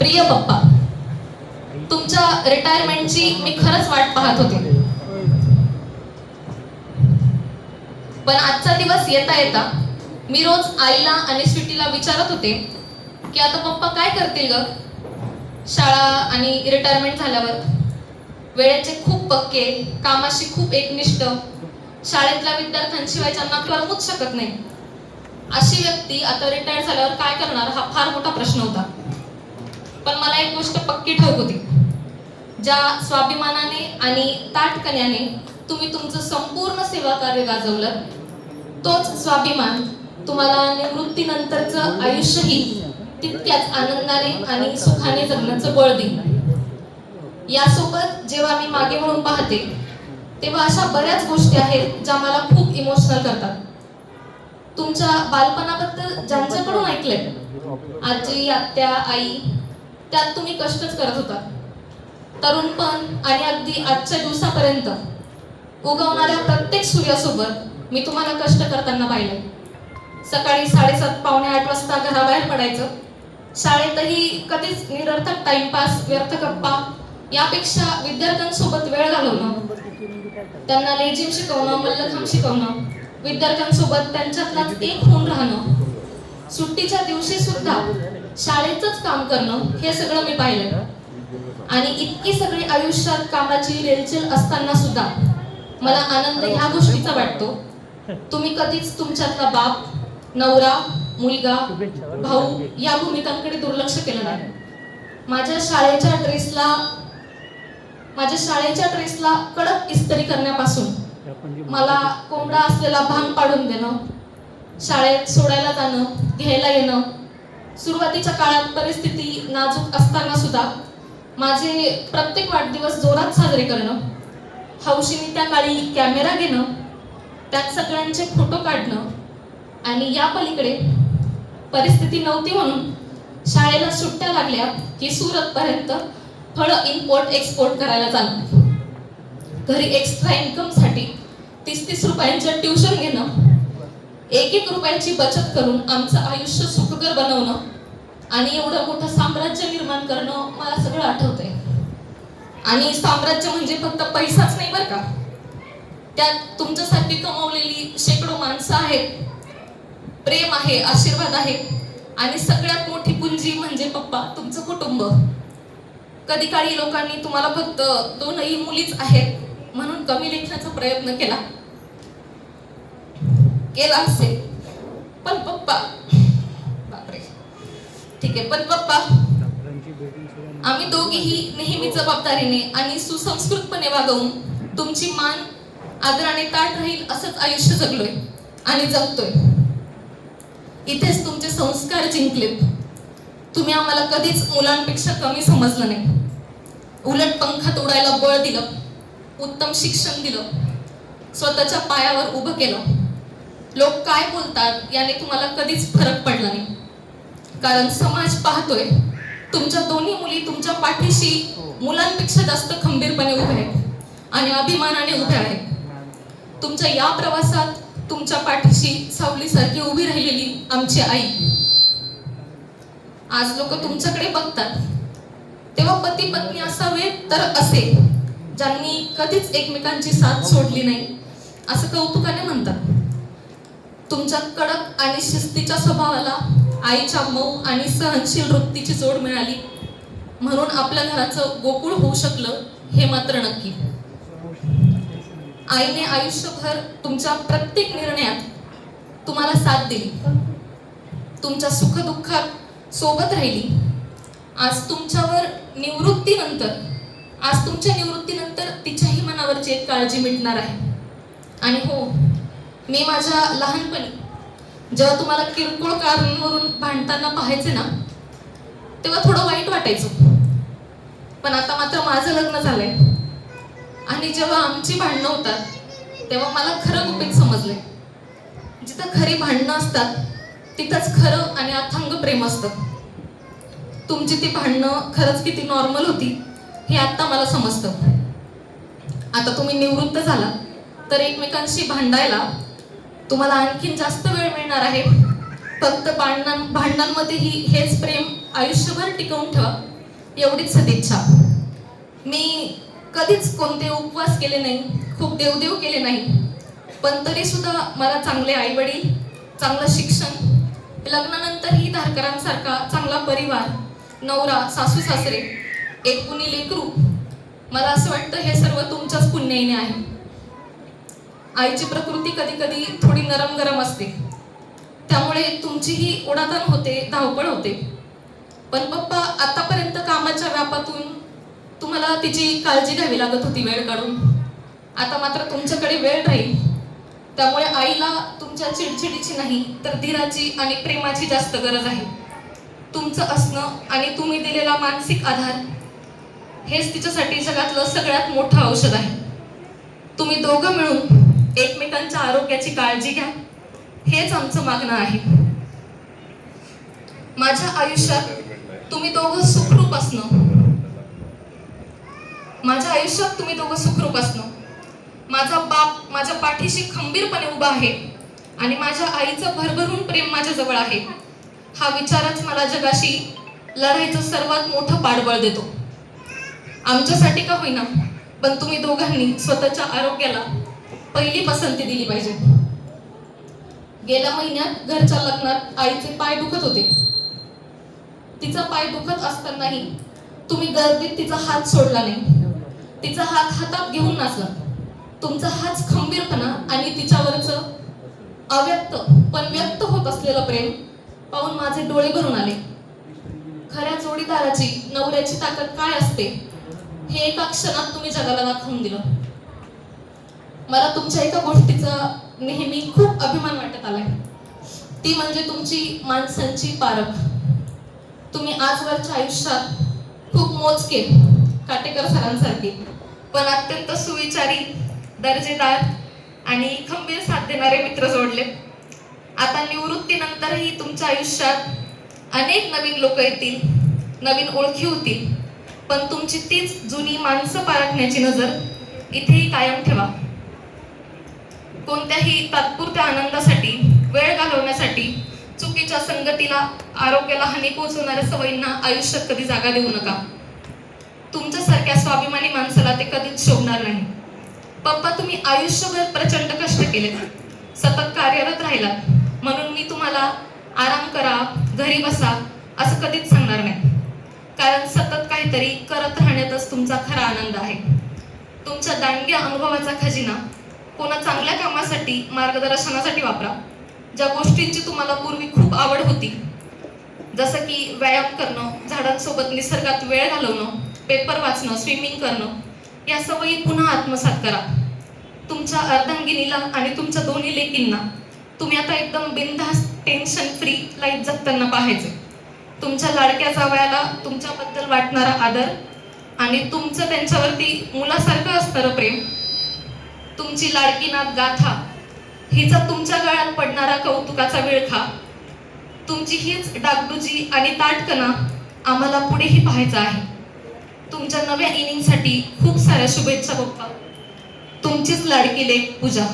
प्रिय पप्पा, तुमच्या रिटायरमेंटची मी खरंच वाट पाहत होते. पण आजचा दिवस येता येता मी रोज आईला आणि स्वीटीला विचारत होते की आता पप्पा काय करतील ग. शाळा आणि रिटायरमेंट झाल्यावर वेळेचे खूप पक्के, कामाशी खूप एकनिष्ठ, शाळेतल्या विद्यार्थ्यांशिवाय ज्यांना करमूच शकत नाही अशी व्यक्ती आता रिटायर झाल्यावर काय करणार हा फार मोठा प्रश्न होता. पण मला एक गोष्ट पक्की ठाऊक होती, ज्या स्वाभिमानाने आणि ताठकण्याने तुम्ही तुमचं संपूर्ण सेवा कार्य गाजवलं, तोच स्वाभिमान तुम्हाला निवृत्तीनंतरचं आयुष्यही तितक्याच आनंदाने आणि सुखाने जगण्याचं बळ देईल. यासोबत जेव्हा मी मागे वळून पाहते तेव्हा अशा बऱ्याच गोष्टी आहेत ज्या मला खूप इमोशनल करतात. तुमच्या बालपणाबद्दल ज्यांच्याकडून ऐकलंय, आजी, आत्या, आई, त्यात तुम्ही कष्टच करत होता. तरुणपण आणि अगदी आजच्या दिवसापर्यंत उगवणाऱ्या प्रत्येक सूर्यासोबत मी तुम्हाला कष्ट करताना पाहिलंय. सकाळी 7:30 पावणे 8 वाजता घराबाहेर पडायचं. शाळेतही कधीच निरर्थक टाइमपास, व्यर्थ गप्पा यापेक्षा विद्यार्थ्यांसोबत वेळ घालवणं, त्यांना लेझिम शिकवणं, मल्लखांब शिकवणं, विद्यार्थ्यांसोबत त्यांच्यातलाच एक होऊन राहणं, सुट्टीच्या दिवशी सुद्धा शाळेचंच काम करणं, हे सगळं मी पाहिलंय. आणि इतकी सगळी आयुष्यात कामाची रेलचेल असताना सुद्धा मला आनंद ह्या गोष्टीचा वाटतो, तुम्ही कधीच तुमच्यातला बाप, नवरा, मुलगा, भाऊ या भूमिकांकडे दुर्लक्ष केलं नाही. माझ्या शाळेच्या ड्रेसला कडक इस्त्री करण्यापासून मला कोंबडा असलेला भांग पाडून देणं, शाळेत सोडायला जाणं, घ्यायला येणं, सुरुवातीच्या काळात परिस्थिती नाजूक असताना सुद्धा माझे प्रत्येक वाढदिवस जोरात साजरे करणं, हौशीने त्या काळी कॅमेरा घेणं, त्यात सगळ्यांचे फोटो काढणं, आणि या पलीकडे परिस्थिती नव्हती म्हणून शाळेला सुट्ट्या लागल्या की सुरत पर्यंत फळं इम्पोर्ट एक्सपोर्ट करायला चालणं, घरी एक्स्ट्रा इन्कम साठी 30-30 रुपयांचं ट्युशन घेणं, 1-1 रुपयाची बचत करून आमचं आयुष्य सुखकर बनवणं आणि एवढं मोठं साम्राज्य निर्माण करणं मला सगळं आठवतंय. आणि साम्राज्य म्हणजे फक्त पैसाच नाही बरं का, त्यात तुमच्यासाठी कमवलेली शेकडो माणसं आहेत, प्रेम आहे, आशीर्वाद आहे, आणि सगळ्यात मोठी पुंजी म्हणजे पप्पा तुमचं कुटुंब. कधी काळी लोकांनी तुम्हाला फक्त 2ही मुलीच आहेत म्हणून कमी लेखण्याचा प्रयत्न केला असेल, पण पप्पा, बापरे, ठीक आहे, पण पप्पा आम्ही दोघेही नेहमी जबाबदारीने आणि सुसंस्कृतपणे वागवून तुमची मान आदराने ताट राहील असंच आयुष्य जगलोय आणि जगतोय. इथेच तुमचे संस्कार जिंकलेत. तुम्ही आम्हाला कधीच मुलांपेक्षा कमी समजलं नाही, उलट पंखात उडायला बळ दिलं, उत्तम शिक्षण दिलं, स्वतःच्या पायावर उभं केलं. लोक काय बोलतात याने तुम्हाला कधीच फरक पडला नाही, कारण समाज पाहतोय तुमच्या दोन्ही मुली तुमच्या पाठीशी मुलांपेक्षा जास्त खंबीरपणे उभ्या आहेत आणि अभिमानाने उभ्या आहेत. तुमच्या या प्रवासात तुमच्या पाठीशी सावलीसारखी उभी राहिलेली आमची आई. आज लोक तुमच्याकडे बघतात तेव्हा पती पत्नी असावे तर असे ज्यांनी कधीच एकमेकांची साथ सोडली नाही असं कौतुकाने म्हणतात. तुमच्या कडक आणि शिस्तीच्या स्वभावाला आईच्या मऊ आणि सहनशील वृत्तीची जोड मिळाली म्हणून आपल्या घराचं गोकुळ होऊ शकलं हे मात्र नक्की. आईने आयुष्यभर तुमच्या प्रत्येक निर्णयात तुम्हाला साथ दिली, तुमच्या सुखदुःखात सोबत राहिली. आज तुमच्या निवृत्तीनंतर तिच्याही मनावरची एक काळजी मिटणार आहे. आणि हो, मी माझ्या लहानपणी जेव्हा तुम्हाला किरकोळ कारणावरून भांडताना पाहायचे ना, तेव्हा थोडं वाईट वाटायचं. पण आता मात्र माझं लग्न झालंय आणि जेव्हा आमची भांडणं होतात तेव्हा मला खरं गुपित समजलंय, जिथं खरी भांडणं असतात तिथंच खरं आणि अथांग प्रेम असतं. तुमची ती भांडणं खरंच किती नॉर्मल होती हे आता मला समजतं. आता तुम्ही निवृत्त झाला तर एकमेकांशी भांडायला तुम्हाला आणखीन जास्त वेळ मिळणार आहे फक्त भांडणांमध्येही हेच प्रेम आयुष्यभर टिकवून ठेवा, एवढीच सदिच्छा. मी कधीच कोणते उपवास केले नाही, खूप देवदेव केले नाही, पण तरी सुद्धा मला चांगले आई वडील, चांगलं शिक्षण, लग्नानंतरही धारकरांसारखा चांगला परिवार, नवरा, सासू सासरे, एक कुणी लेकरू, मला असं वाटतं हे सर्व तुमच्याच पुण्याईने आहे. आईची प्रकृती कधी कधी थोडी नरम गरम असते, त्यामुळे तुमचीही ओढाताण होते, धावपळ होते. पण पप्पा, आतापर्यंत कामाच्या व्यापातून तुम्हाला तिची काळजी घ्यावी लागत होती वेळ काढून. आता मात्र तुमच्याकडे वेळ राहील, त्यामुळे आईला तुमच्या चिडचिडीची नाही तर धीराची आणि प्रेमाची जास्त गरज आहे. तुमचं असणं आणि तुम्ही दिलेला मानसिक आधार हेच तिच्यासाठी जगातलं सगळ्यात मोठं औषध आहे. तुम्ही दोघं मिळून एकमेकांच्या आरोग्याची काळजी घ्या, हेच आमचं मागणं आहे. माझ्या आयुष्यात तुम्ही दोघं सुखरूप असणं, माझा बाप माझ्या पाठीशी खंबीरपणे उभा आहे आणि माझ्या आईचं भरभरून प्रेम माझ्या जवळ आहे, हा विचारच मला जगाशी लढाईचं सर्वात मोठं पाठबळ देतो. आमच्यासाठी का होईना, पण तुम्ही दोघांनी स्वतःच्या आरोग्याला पहिली पसंती दिली पाहिजे. गेल्या महिन्यात घरच्या लग्नात आईचे पाय दुखत होते. तिचा पाय दुखत असतानाही तुम्ही गर्दीत तिचा हात सोडला नाही, तिचा हात हातात घेऊन नाचला. तुमचा हाच खंबीरपणा आणि तिच्यावरचं अव्यक्त पण व्यक्त होत असलेलं प्रेम पाहून माझे डोळे भरून आले. खऱ्या जोडीदाराची, नवऱ्याची ताकद काय असते हे एका क्षणात तुम्ही जगाला दाखवून दिलं. मला तुमच्या एका गोष्टीचा नेहमी खूप अभिमान वाटत आलाय, ती म्हणजे तुमची माणसांची पारख. तुम्ही आजवरच्या आयुष्यात खूप मोजके, काटेकर सरांसारखे पण अत्यंत सुविचारी, दर्जेदार आणि खंबीर साथ देणारे मित्र जोडले. आता निवृत्तीनंतरही तुमच्या आयुष्यात अनेक नवीन लोक येतील, नवीन ओळखी होतील, पण तुमची तीच जुनी माणसं पारखण्याची नजर इथेही कायम ठेवा. कोणत्याही तात्पुरत्या आनंदासाठी, वेळ घालवण्यासाठी चुकीच्या संगतीला, आरोग्याला हानी पोहोचवणाऱ्या सवयींना आयुष्यात कधी जागा देऊ नका. तुमच्यासारख्या स्वाभिमानी माणसाला ते कधीच शोभणार नाही. पप्पा, तुम्ही आयुष्यभर प्रचंड कष्ट केले, सतत कार्यरत राहिलात, म्हणून मी तुम्हाला आराम करा, घरी बसा असं कधीच सांगणार नाही. कारण सतत काहीतरी करत राहण्यातच तुमचा खरा आनंद आहे. तुमच्या दांडग्या अनुभवाचा खजिना कोणा चांगल्या कामासाठी, मार्गदर्शनासाठी वापरा. ज्या गोष्टींची तुम्हाला पूर्वी खूप आवड होती, जसं की व्यायाम करणं, झाडांसोबत निसर्गात वेळ घालवणं, पेपर वाचणं, स्विमिंग करणं, या सवयी पुन्हा आत्मसात करा. तुमच्या अर्धांगिनीला आणि तुमच्या दोन्ही लेकींना तुम्ही आता एकदम बिनधास्त, टेन्शन फ्री लाईफ जगताना पाहायचे. तुमच्या लाडक्या जावयाला तुमच्याबद्दल वाटणारा आदर आणि तुमचं त्यांच्यावरती मुलासारखं असणारं प्रेम, तुमची लाडकी नात गाथा, हिचा तुमच्या गळ्यात पडणारा कौतुकाचा विळखा, तुमची हीच डागडुजी आणि ताटकणा आम्हाला पुढेही पाहायचा आहे. तुमच्या नव्या इनिंगसाठी खूप साऱ्या शुभेच्छा पप्पा. तुमचीच लाडकी लेक पूजा.